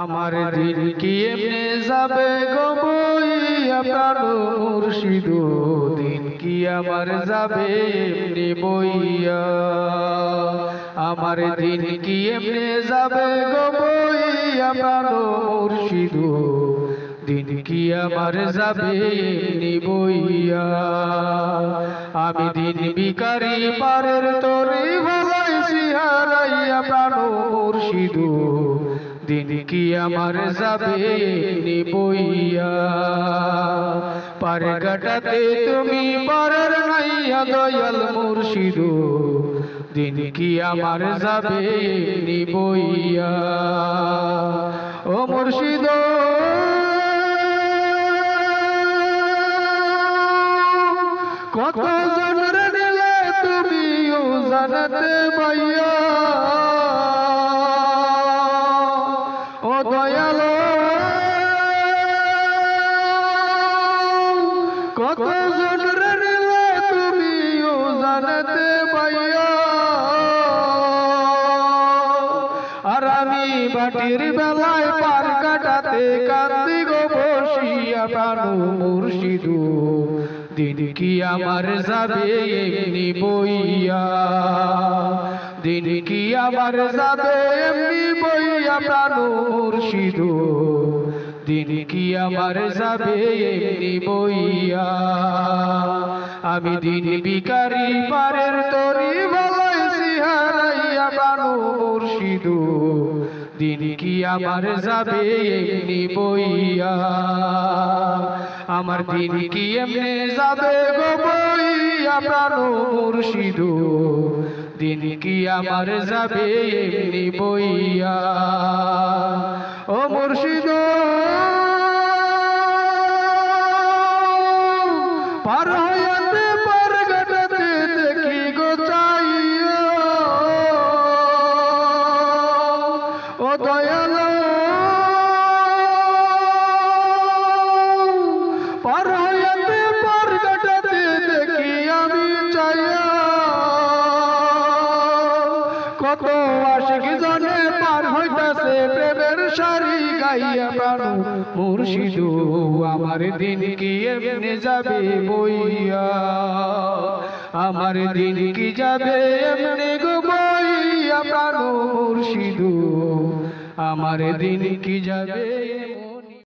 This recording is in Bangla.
আমার দিন কি এমনি যাবে গো বইয়া প্রাণ মুর্শিদ, দিন কি আমার যাবে এমনি বইয়া। আমার দিন কি এমনি যাবে গো বইয়া প্রাণ মুর্শিদ, দিন কি আমার যাবে এমনি বইয়া। আমি দিন ভিখারি পারের তরি ভালাইছি হারাইয়া প্রাণ মুর্শিদ, দিন কি আমার যাবে এমনি বইয়া। পারে কাটাতে তুমি পারের নাইয়া দয়াল মুর্শিদ, দিন কি আমার যাবে এমনি বইয়া। ও মুর্শিদ কত জনের নিলে তুমি ও জানাতে পাইয়া, ও দয়াল কত জনের নিলে তুমি ও জানাতে পাইয়া। আর আমি বাটির বেলায় পার কাটাতে কান্দি গো বসিয়া প্রাণ মুর্শিদ, দিন কি আমার যাবে এমনি বইয়া। দিন কি আমার যাবে এমনি বইয়া প্রাণ মুর্শিদ, দিন কি আমার যাবে এমনি বইয়া। আমি দিন ভিখারি পারের তরি ভালাইছি হারাইয়া প্রাণ মুর্শিদ, দিন কি আমার যাবে এমনি বইয়া। আমার দিন কি এমনি যাবে গো বইয়া প্রাণ মুর্শিদ, দিন কি আমার যাবে এমনি বইয়া। ও মুর্শিদ পার হইয়াতে পার কাটাতে দেখি গো চাইয়া, ও দয়াল পার হইয়াতে পার কাটাতে দেখি আমি চাইয়া। কত আশিক জনে পার হইতাছে প্রেমের সারি গাইয়া প্রাণ মুর্শিদ, আমার দিন কি এমনি যাবে বইয়া। আমার দিন কি যাবে এমনি গো বইয়া প্রাণ মুর্শিদ, আমার দিন কি যাবে।